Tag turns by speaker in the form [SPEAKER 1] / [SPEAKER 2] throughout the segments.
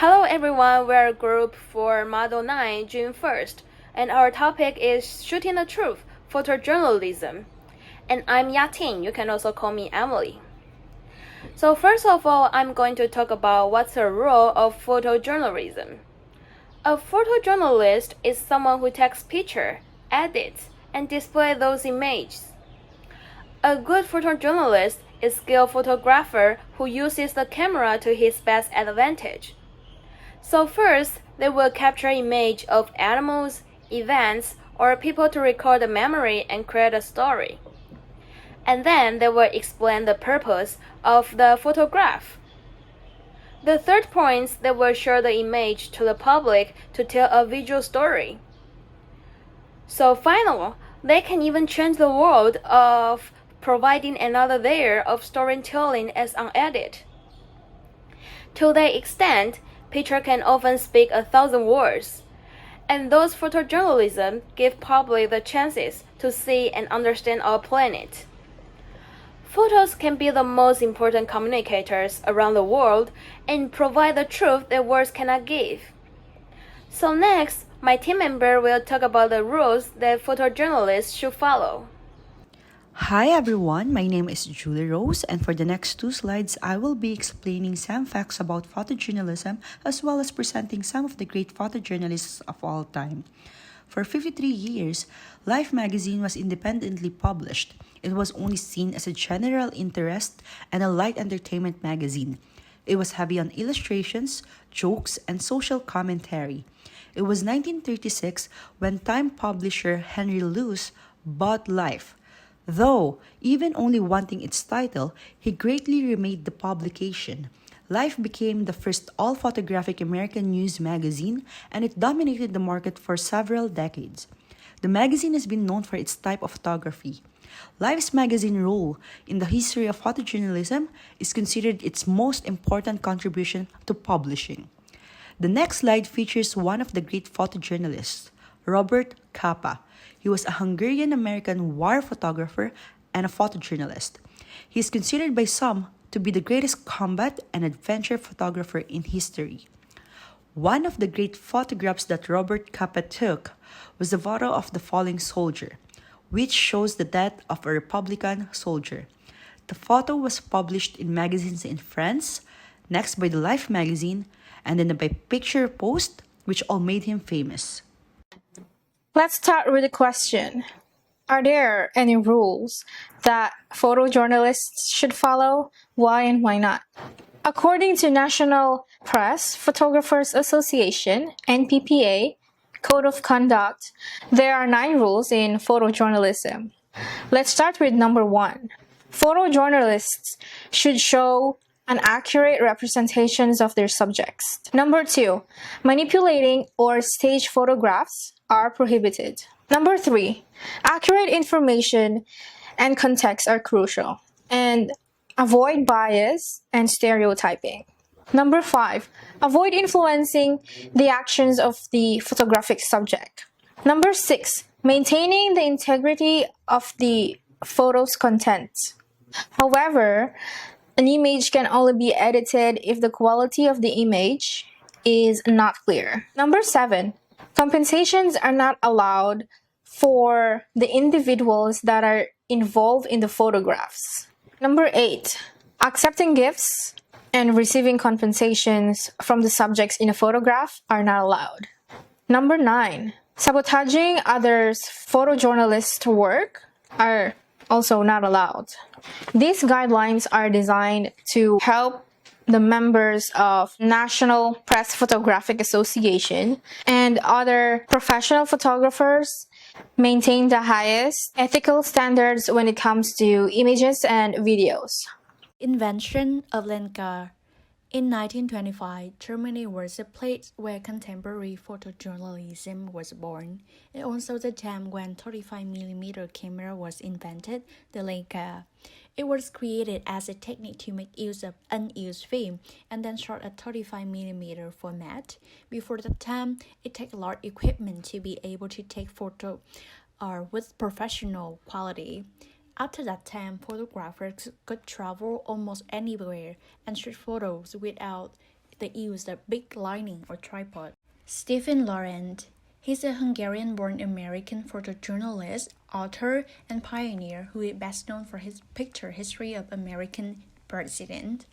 [SPEAKER 1] Hello everyone, we're group for Model 9, June 1st, and our topic is Shooting the Truth, Photojournalism. And I'm Yating, you can also call me Emily. So first of all, I'm going to talk about what's the role of photojournalism. A photojournalist is someone who takes pictures, edits, and displays those images. A good photojournalist is a skilled photographer who uses the camera to his best advantage. So first, they will capture image of animals, events, or people to record a memory and create a story. And then they will explain the purpose of the photograph. The third point, they will show the image to the public to tell a visual story. So finally, they can even change the world of providing another layer of storytelling as unedited. To that extent, picture can often speak 1,000 words, and those photojournalism give public the chances to see and understand our planet. Photos can be the most important communicators around the world and provide the truth that words cannot give. So next, my team member will talk about the rules that photojournalists should follow.
[SPEAKER 2] Hi everyone, my name is Julie Rose, and for the next 2 slides, I will be explaining some facts about photojournalism as well as presenting some of the great photojournalists of all time. For 53 years, Life magazine was independently published. It was only seen as a general interest and a light entertainment magazine. It was heavy on illustrations, jokes, and social commentary. It was 1936 when Time publisher Henry Luce bought Life. Though, even only wanting its title, he greatly remade the publication. Life became the first all-photographic American news magazine, and it dominated the market for several decades. The magazine has been known for its type of photography. Life's magazine role in the history of photojournalism is considered its most important contribution to publishing. The next slide features one of the great photojournalists, Robert Capa. He was a Hungarian-American war photographer and a photojournalist. He is considered by some to be the greatest combat and adventure photographer in history. One of the great photographs that Robert Capa took was the photo of the falling soldier, which shows the death of a Republican soldier. The photo was published in magazines in France, next by the Life magazine, and then by Picture Post, which all made him famous.
[SPEAKER 3] Let's start with a question. Are there any rules that photojournalists should follow? Why and why not? According to National Press Photographers Association, NPPA, Code of Conduct, there are 9 rules in photojournalism. Let's start with number 1. Photojournalists should show an accurate representations of their subjects. Number 2, manipulating or staged photographs are prohibited. Number 3, accurate information and context are crucial, and avoid bias and stereotyping. Number 5, avoid influencing the actions of the photographic subject. Number 6, maintaining the integrity of the photo's content. However, an image can only be edited if the quality of the image is not clear. Number 7, compensations are not allowed for the individuals that are involved in the photographs. Number 8, accepting gifts and receiving compensations from the subjects in a photograph are not allowed. Number 9, sabotaging others' photojournalist work are also not allowed. These guidelines are designed to help the members of National Press Photographic Association and other professional photographers maintain the highest ethical standards when it comes to images and videos.
[SPEAKER 4] Invention of Lenka. In 1925, Germany was the place where contemporary photojournalism was born, and also the time when 35mm camera was invented, the Leica. It was created as a technique to make use of unused film and then shot at 35mm format. Before that time, it took a lot of equipment to be able to take photo with professional quality. After that time, photographers could travel almost anywhere and shoot photos without they used a big lining or tripod. Stefan Lorant. He's a Hungarian-born American photojournalist, author, and pioneer who is best known for his picture history of American president.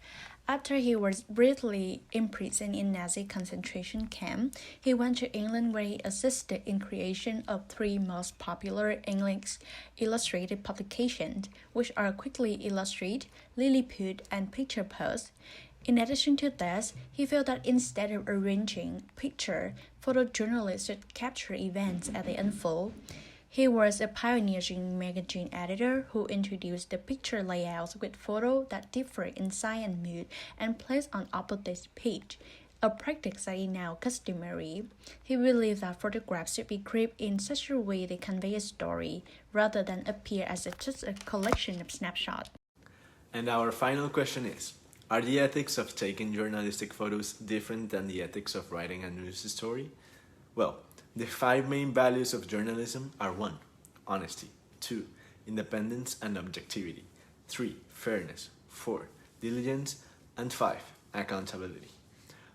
[SPEAKER 4] After he was brutally imprisoned in Nazi concentration camp, he went to England where he assisted in creation of 3 most popular English illustrated publications, which are Quickly Illustrate, Lilliput, and Picture Post. In addition to this, he felt that instead of arranging picture, photojournalists should capture events as they unfold. He was a pioneering magazine editor who introduced the picture layouts with photos that differ in size and mood and placed on opposite page, a practice that is now customary. He believed that photographs should be gripped in such a way they convey a story, rather than appear as just a collection of snapshots.
[SPEAKER 5] And our final question is, are the ethics of taking journalistic photos different than the ethics of writing a news story? Well, the 5 main values of journalism are 1. Honesty, 2. Independence and objectivity, 3. Fairness, 4. Diligence, and 5. Accountability.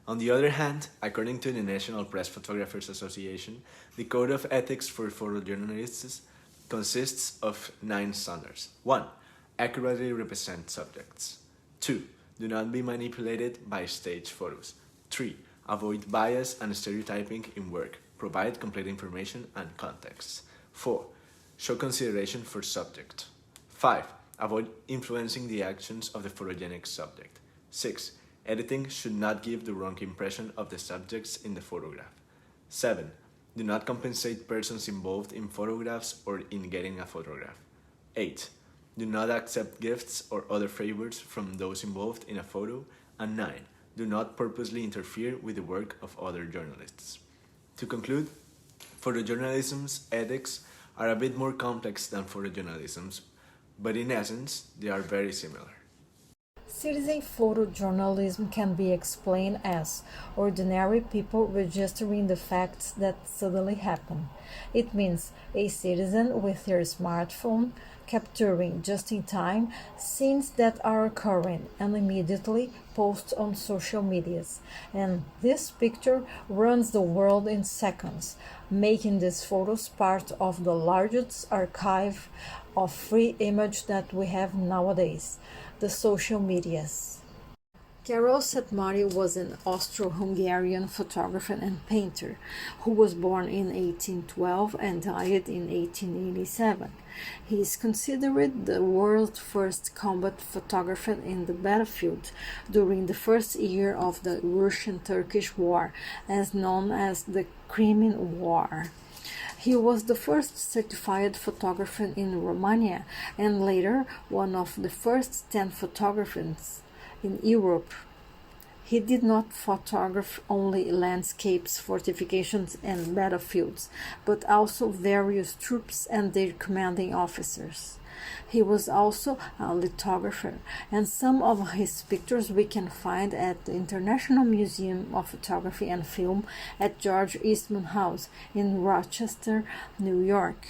[SPEAKER 5] On the other hand, according to the National Press Photographers Association, the Code of Ethics for Photojournalists consists of 9 standards. 1. Accurately represent subjects. 2. Do not be manipulated by staged photos. 3. Avoid bias and stereotyping in work. Provide complete information and context. 4. Show consideration for subject. 5. Avoid influencing the actions of the photogenic subject. 6. Editing should not give the wrong impression of the subjects in the photograph. 7. Do not compensate persons involved in photographs or in getting a photograph. 8. Do not accept gifts or other favors from those involved in a photo. And 9. Do not purposely interfere with the work of other journalists. To conclude, photojournalism's ethics are a bit more complex than photojournalism's, but in essence, they are very similar.
[SPEAKER 6] Citizen photojournalism can be explained as ordinary people registering the facts that suddenly happen. It means a citizen with their smartphone capturing just in time scenes that are occurring and immediately post on social medias. And this picture runs the world in seconds, making these photos part of the largest archive of free image that we have nowadays, the social medias. Karol Setmari was an Austro-Hungarian photographer and painter who was born in 1812 and died in 1887. He is considered the world's first combat photographer in the battlefield during the first year of the Russian-Turkish War, as known as the Crimean War. He was the first certified photographer in Romania and later one of the first 10 photographers in Europe. He did not photograph only landscapes, fortifications, and battlefields, but also various troops and their commanding officers. He was also a lithographer, and some of his pictures we can find at the International Museum of Photography and Film at George Eastman House in Rochester, New York.